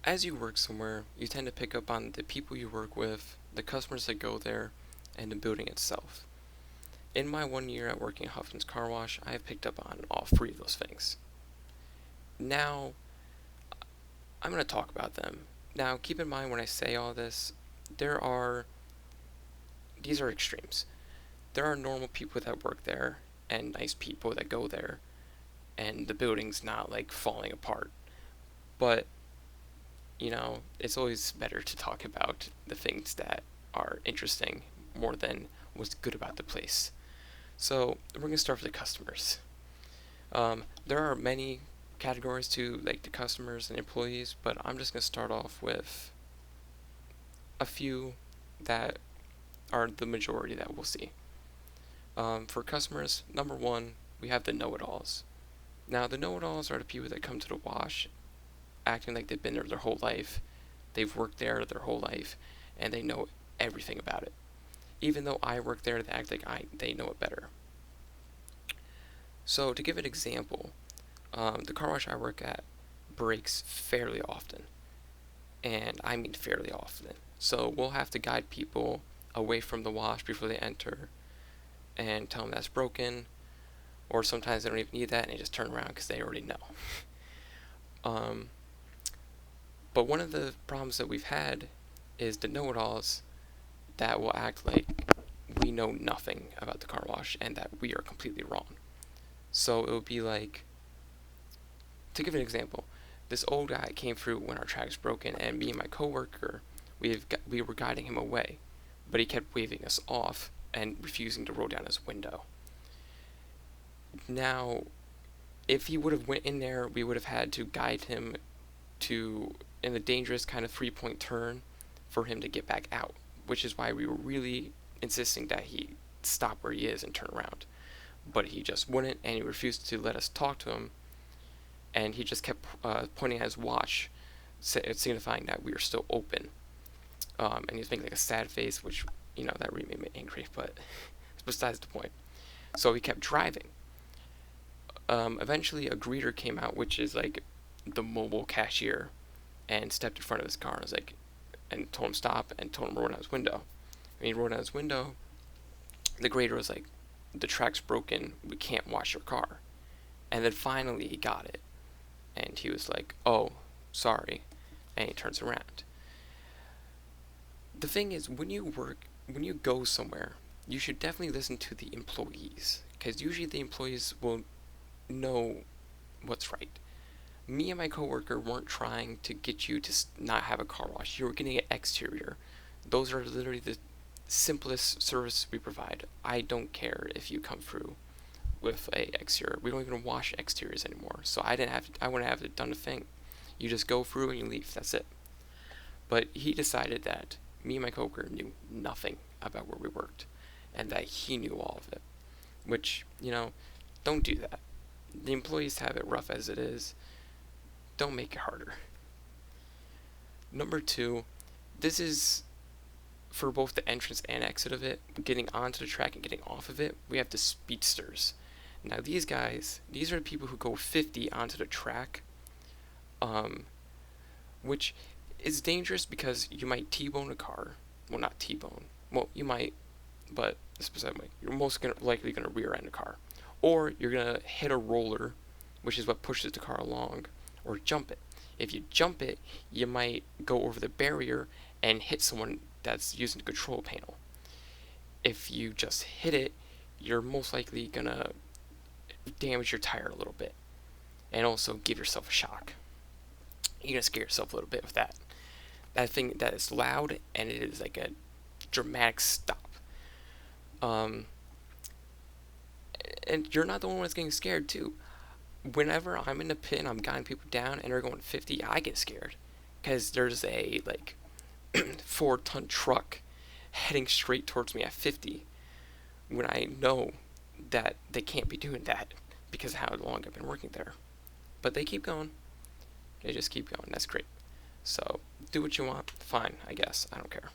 as you work somewhere, you tend to pick up on the people you work with, the customers that go there, and the building itself. In my 1 year at working at Huffman's Car Wash, I have picked up on all three of those things. Now, I'm going to talk about them. Now, keep in mind when I say all this, there are these are extremes. There are normal people that work there and nice people that go there, and the building's not like falling apart. But, it's always better to talk about the things that are interesting more than what's good about the place. So, we're going to start with the customers. There are many categories to like the customers and employees, but I'm just going to start off with a few that are the majority that we'll see. For customers, number one, we have the know-it-alls. Now, the know-it-alls are the people that come to the wash acting like they've been there their whole life. They've worked there their whole life, and they know everything about it. Even though I work there, they act like they know it better. So, to give an example, the car wash I work at breaks fairly often, and I mean fairly often. So, we'll have to guide people away from the wash before they enter and tell them that's broken, or sometimes they don't even need that and they just turn around because they already know. um, but one of the problems that we've had is the know-it-alls that will act like we know nothing about the car wash and that we are completely wrong. So it would be like, to give an example, this old guy came through when our track's broken, and me and my coworker, we were guiding him away, but he kept waving us off and refusing to roll down his window. Now, if he would have went in there, we would have had to guide him to in a dangerous kind of 3-point turn for him to get back out, which is why we were really insisting that he stop where he is and turn around. But he just wouldn't, and he refused to let us talk to him, and he just kept pointing at his watch, signifying that we were still open. And he was making like a sad face, which, that really made me angry, but it's besides the point. So he kept driving. Eventually, a greeter came out, which is like the mobile cashier, and stepped in front of his car and was like, and told him stop and told him to roll down his window. When he rolled down his window, the greeter was like, "The track's broken. We can't wash your car." And then finally he got it, and he was like, "Oh, sorry," and he turns around. The thing is, when you go somewhere, you should definitely listen to the employees, because usually the employees will know what's right. Me and my coworker weren't trying to get you to not have a car wash. You were getting an exterior. Those are literally the simplest service we provide. I don't care if you come through with a exterior. We don't even wash exteriors anymore. So I wouldn't have done a thing. You just go through and you leave. That's it. But he decided that me and my coworker knew nothing about where we worked, and that he knew all of it. Which, don't do that. The employees have it rough as it is. Don't make it harder. Number two, this is for both the entrance and exit of it. Getting onto the track and getting off of it, we have the speedsters. Now these are the people who go 50 onto the track, which is dangerous because you might T-bone a car. Well, not T-bone. Well, you might, but specifically, you're most likely going to rear end a car. Or you're going to hit a roller, which is what pushes the car along, or jump it. If you jump it, you might go over the barrier and hit someone that's using the control panel. If you just hit it, you're most likely going to damage your tire a little bit, and also give yourself a shock. You're going to scare yourself a little bit with that. That thing that is loud, and it is like a dramatic stop. And you're not the only one that's getting scared too. Whenever I'm in the pit and I'm guiding people down and they're going 50, I get scared because there's a 4-ton truck heading straight towards me at 50 when I know that they can't be doing that because of how long I've been working there. But they keep going. They just keep going. That's great. So do what you want. Fine, I guess. I don't care.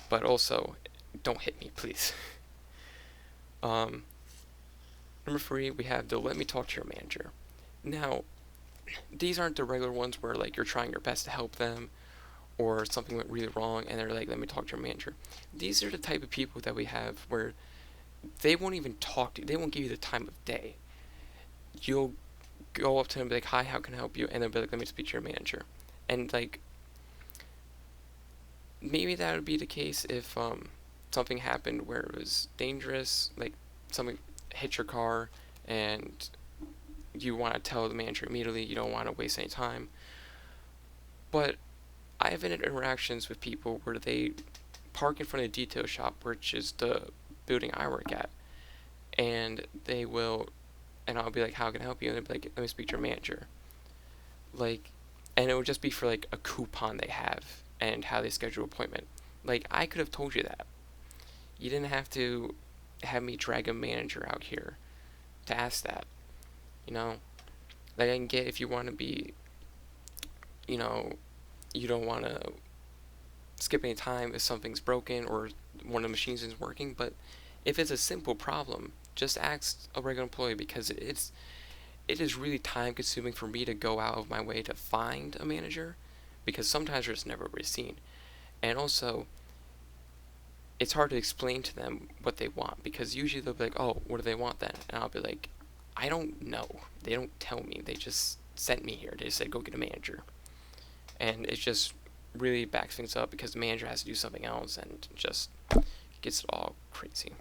But also, don't hit me, please. Number 3, we have the let me talk to your manager. Now, these aren't the regular ones where like you're trying your best to help them or something went really wrong and they're like, let me talk to your manager. These are the type of people that we have where they won't even talk to you. They won't give you the time of day. You'll go up to them and be like, hi, how can I help you? And they'll be like, let me speak to your manager. And like, maybe that would be the case if something happened where it was dangerous, like something hit your car and you want to tell the manager immediately, you don't want to waste any time. But I have had interactions with people where they park in front of the detail shop, which is the building I work at, and they will, and I'll be like, how can I help you? And they'll be like, let me speak to your manager. Like, and it would just be for like a coupon they have and how they schedule an appointment. Like, I could have told you that. You didn't have to have me drag a manager out here to ask that, you know? Like, I can get if you want to be, you know, you don't want to skip any time if something's broken or one of the machines isn't working, but if it's a simple problem, just ask a regular employee because it is really time consuming for me to go out of my way to find a manager because sometimes they're just never really seen. And also, it's hard to explain to them what they want because usually they'll be like, oh, what do they want then? And I'll be like, I don't know. They don't tell me. They just sent me here. They said, go get a manager. And it just really backs things up because the manager has to do something else and just gets it all crazy.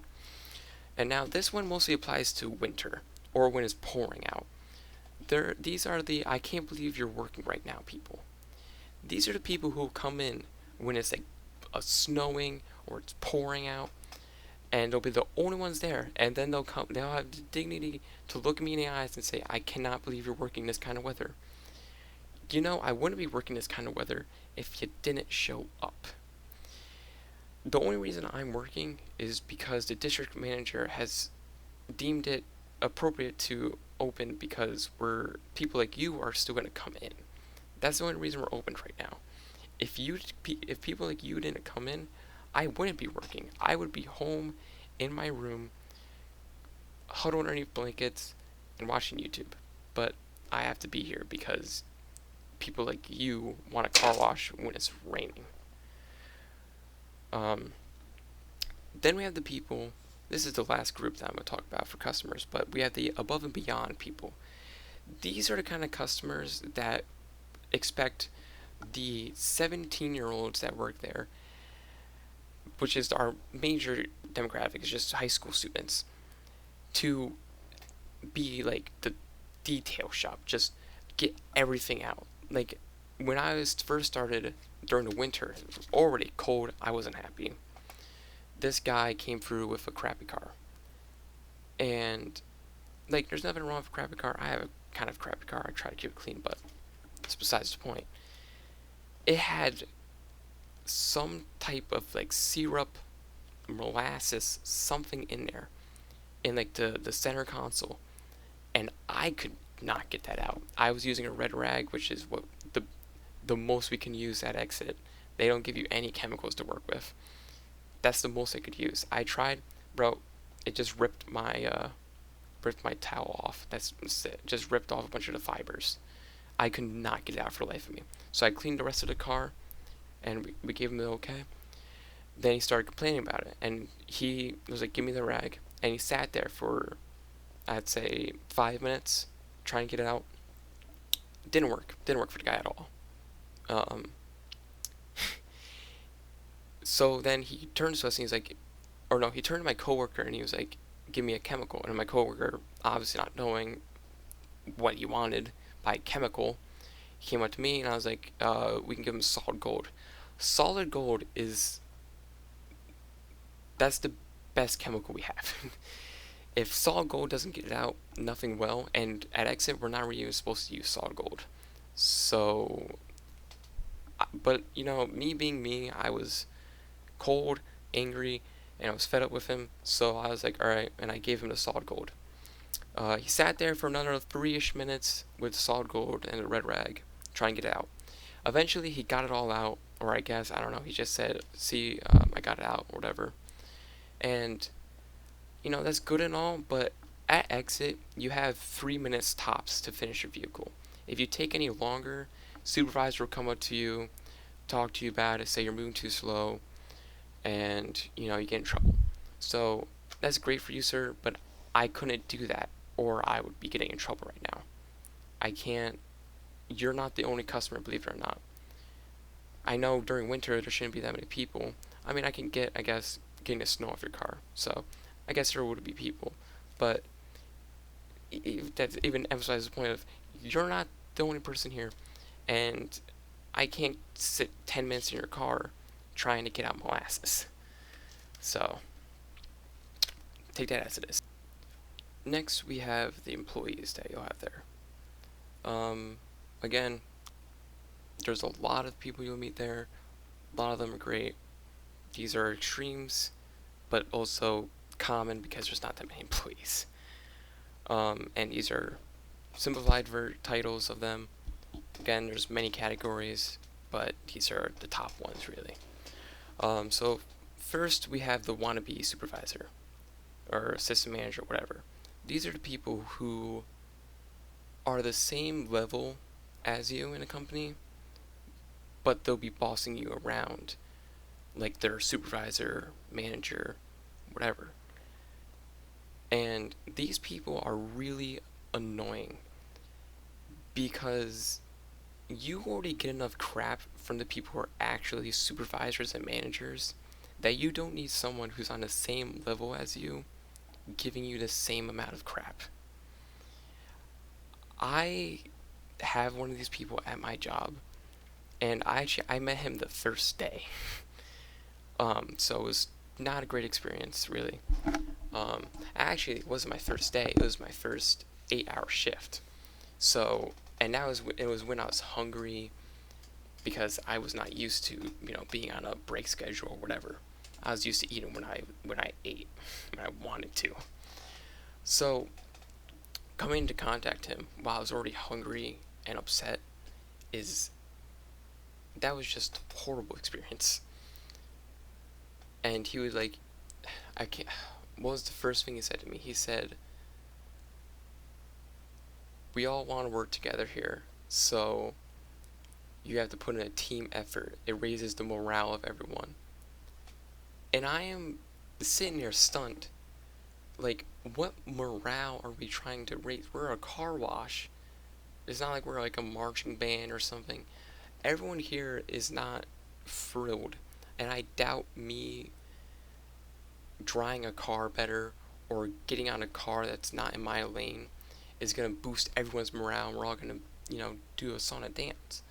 And now this one mostly applies to winter or when it's pouring out. These are the I can't believe you're working right now people. These are the people who come in when it's like snowing or it's pouring out, and they'll be the only ones there. And then they'll have the dignity to look me in the eyes and say, "I cannot believe you're working this kind of weather." You know, I wouldn't be working this kind of weather if you didn't show up. The only reason I'm working is because the district manager has deemed it appropriate to open because people like you are still going to come in. That's the only reason we're open right now. If people like you didn't come in, I wouldn't be working. I would be home in my room, huddled underneath blankets and watching YouTube. But I have to be here because people like you want a car wash when it's raining. Um, then we have the people. This is the last group that I'm going to talk about for customers, but we have the above and beyond people. These are the kind of customers that expect the 17-year-olds that work there, which is our major demographic, is just high school students, to be like the detail shop, just get everything out. Like when I was first started during the winter, it was already cold. I wasn't happy. This guy came through with a crappy car, and like there's nothing wrong with a crappy car. I have a kind of crappy car. I try to keep it clean, but it's besides the point. It had some type of like syrup, molasses, something in there, in like the center console, and I could not get that out. I was using a red rag, which is what the most we can use at Exit. They don't give you any chemicals to work with. That's the most I could use. I tried, bro. It just ripped my towel off. That's it. Just ripped off a bunch of the fibers. I could not get it out for the life of me. So I cleaned the rest of the car, and we gave him the okay. Then he started complaining about it, and he was like, "Give me the rag," and he sat there for, I'd say, 5 minutes, trying to get it out. Didn't work. Didn't work for the guy at all. Um, so then he turns to us and he's like, or no, he turned to my coworker and he was like, "Give me a chemical." And my coworker, obviously not knowing what he wanted by chemical, he came up to me and I was like, "We can give him solid gold." Solid gold is that's the best chemical we have. If solid gold doesn't get it out, nothing will. And at Exit, we're not really even supposed to use solid gold. So, but you know, me being me, I was cold, angry, and I was fed up with him. So I was like, all right, and I gave him the solid gold. He sat there for another 3-ish minutes with solid gold and a red rag, trying to get it out. Eventually, he got it all out, or I guess, I don't know, he just said, "See, I got it out," or whatever. And, you know, that's good and all, but at Exit, you have 3 minutes tops to finish your vehicle. If you take any longer, supervisor will come up to you, talk to you about it, say you're moving too slow, and you get in trouble. So that's great for you, sir, but I couldn't do that, or I would be getting in trouble right now. I can't. You're not the only customer, believe it or not. I know during winter there shouldn't be that many people. I mean, I can get, I guess, getting the snow off your car. So I guess there would be people, but that even emphasizes the point of you're not the only person here, and I can't sit 10 minutes in your car trying to get out molasses. So take that as it is. Next, we have the employees that you'll have there. Again, there's a lot of people you'll meet there. A lot of them are great. These are extremes, but also common because there's not that many employees. And these are simplified titles of them. Again, there's many categories, but these are the top ones really. So first we have the wannabe supervisor or assistant manager, whatever. These are the people who are the same level as you in a company, but they'll be bossing you around like their supervisor, manager, whatever. And these people are really annoying because you already get enough crap from the people who are actually supervisors and managers that you don't need someone who's on the same level as you giving you the same amount of crap. I have one of these people at my job, and I met him the first day. So it was not a great experience, really. Actually, it wasn't my first day. It was my first 8-hour shift. So, and it was when I was hungry because I was not used to being on a break schedule or whatever. I was used to eating when I ate when I wanted to. So, coming into contact him while I was already hungry and upset that was just a horrible experience. And he was like, I can't. What was the first thing he said to me? He said, "We all want to work together here, so you have to put in a team effort. It raises the morale of everyone." And I am sitting there stunned. Like, what morale are we trying to raise? We're a car wash. It's not like we're like a marching band or something. Everyone here is not thrilled, and I doubt me drying a car better or getting on a car that's not in my lane is going to boost everyone's morale, and we're all going to, do a sauna dance.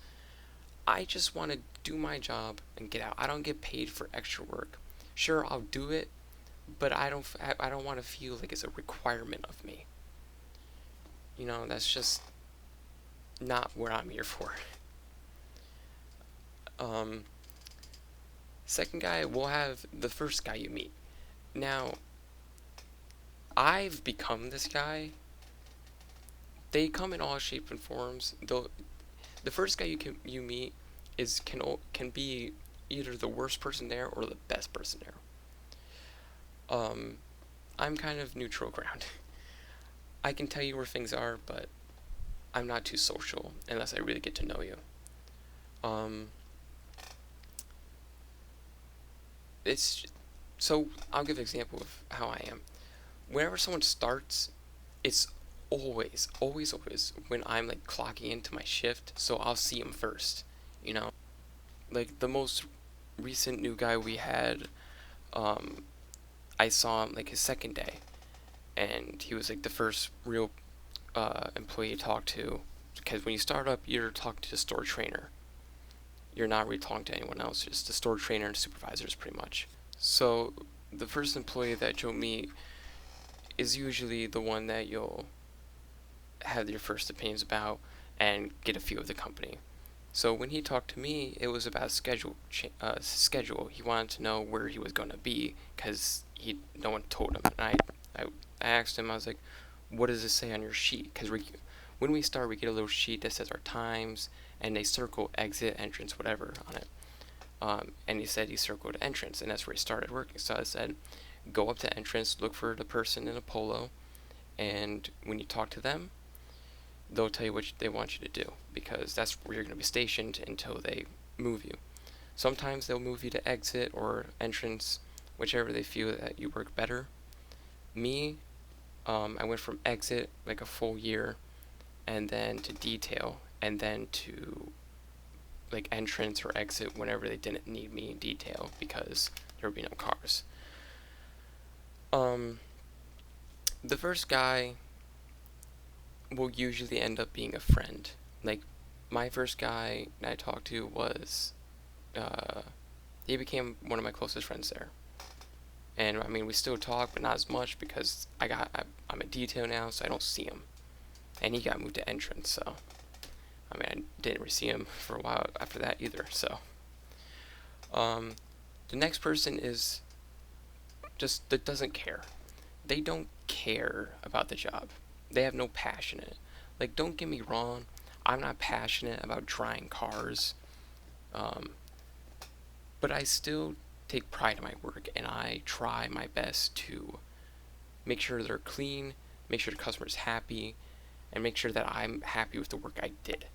I just want to do my job and get out. I don't get paid for extra work. Sure, I'll do it, but I don't want to feel like it's a requirement of me. That's just not what I'm here for. Second guy, we'll have the first guy you meet. Now, I've become this guy. They come in all shapes and forms. The first guy you meet can be either the worst person there or the best person there. I'm kind of neutral ground. I can tell you where things are, but I'm not too social unless I really get to know you. It's so I'll give an example of how I am. Whenever someone starts, it's always, always, always when I'm like clocking into my shift, so I'll see him first. Like the most recent new guy we had, I saw him like his second day, and he was like the first real employee to talk to. Because when you start up, you're talking to the store trainer. You're not really talking to anyone else, just the store trainer and supervisors, pretty much. So the first employee that you'll meet is usually the one that you'll have your first opinions about and get a feel of the company. So when he talked to me, it was about schedule. He wanted to know where he was going to be because no one told him. And I asked him, I was like, "What does this say on your sheet?" Because when we start, we get a little sheet that says our times, and they circle exit, entrance, whatever on it. And he said he circled entrance, and that's where he started working. So I said, go up to entrance, look for the person in a polo, and when you talk to them, they'll tell you what they want you to do because that's where you're going to be stationed until they move you. Sometimes they'll move you to exit or entrance, whichever they feel that you work better. Me, I went from exit like a full year, and then to detail, and then to like entrance or exit whenever they didn't need me in detail because there would be no cars. Um, the first guy will usually end up being a friend. Like my first guy I talked to was, uh, he became one of my closest friends there. And I mean, we still talk, but not as much because I'm a detail now, so I don't see him. And he got moved to entrance, so I mean, I didn't really see him for a while after that either. So, um, the next person is just that doesn't care. They don't care about the job. They have no passion in it. Like, don't get me wrong, I'm not passionate about drying cars, um, but I still take pride in my work and I try my best to make sure they're clean, make sure the customer's happy, and make sure that I'm happy with the work I did.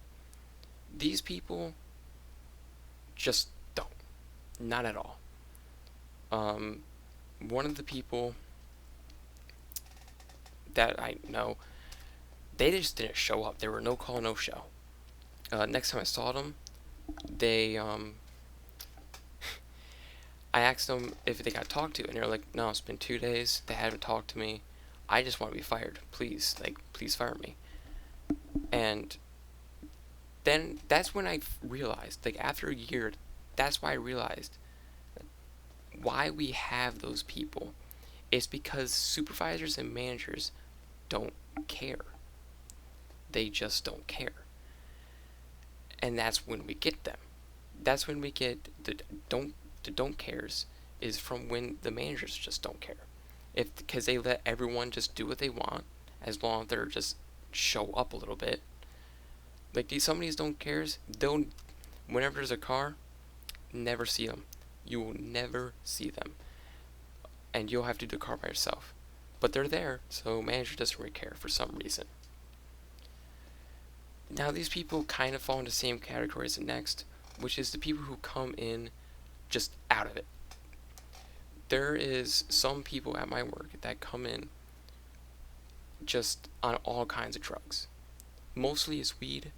These people just don't. Not at all. Um, One of the people that I know, they just didn't show up. There were no call, no show. Next time I saw them, they I asked them if they got talked to, and they're like, "No, it's been 2 days. They haven't talked to me. I just want to be fired. Please, like, please fire me." And then that's when I realized, like, after a year, that's why I realized why we have those people. It's because supervisors and managers don't care. They just don't care. And that's when we get them. That's when we get the don't cares is from when the managers just don't care. If because they let everyone just do what they want as long as they're just show up a little bit. Like some of these don't cares, they'll whenever there's a car, never see them. You will never see them, and you'll have to do the car by yourself. But they're there, so manager doesn't really care for some reason. Now these people kind of fall into the same category as the next, which is the people who come in just out of it. There is some people at my work that come in just on all kinds of drugs. Mostly it's weed,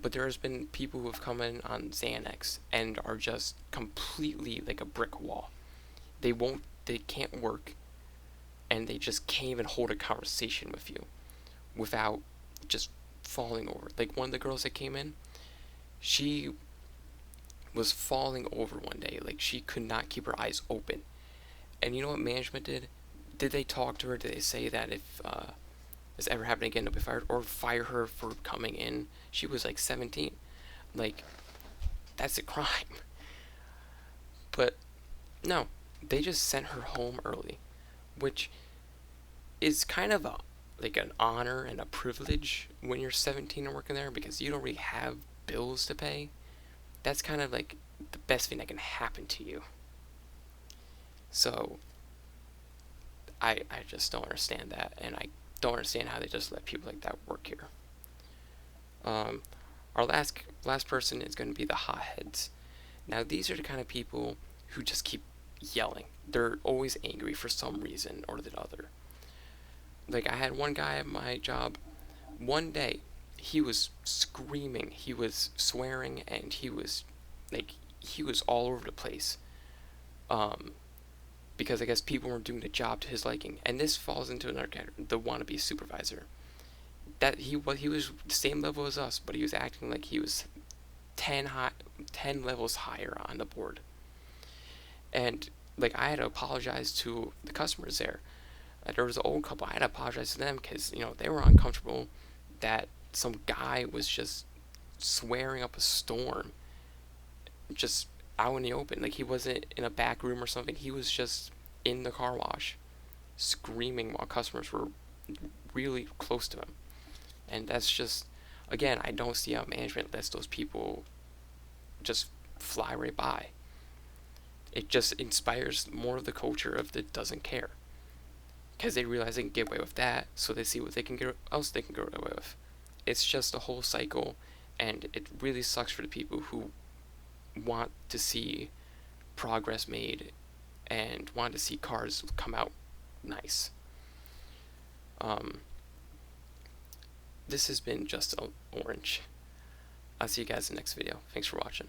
but there has been people who have come in on Xanax and are just completely like a brick wall. They can't work, and they just can't even hold a conversation with you without just falling over. Like one of the girls that came in, she was falling over one day. Like she could not keep her eyes open. And you know what management did? Did they talk to her? Did they say that if this ever happened again, they'll be fired, or fire her for coming in? She was like 17. Like that's a crime. But no, they just sent her home early, which is kind of a like an honor and a privilege when you're 17 and working there because you don't really have bills to pay. That's kind of like the best thing that can happen to you. So I just don't understand that, and I don't understand how they just let people like that work here. Um, our last person is going to be the hotheads. Now these are the kind of people who just keep yelling. They're always angry for some reason or the other. Like I had one guy at my job. One day, he was screaming, he was swearing, and he was all over the place. Um, because I guess people weren't doing the job to his liking. And this falls into another category, the wannabe supervisor. That he was the same level as us, but he was acting like he was 10 levels higher on the board. And like I had to apologize to the customers there. There was an old couple. I had to apologize to them because they were uncomfortable that some guy was just swearing up a storm, just out in the open. Like he wasn't in a back room or something. He was just in the car wash, screaming while customers were really close to him. And that's just, again, I don't see how management lets those people just fly right by. It just inspires more of the culture of the doesn't care. Because they realize they can get away with that, so they see what else they can get away with. it's just a whole cycle, and it really sucks for the people who want to see progress made and want to see cars come out nice. Um, this has been Just Orange. I'll see you guys in the next video. Thanks for watching.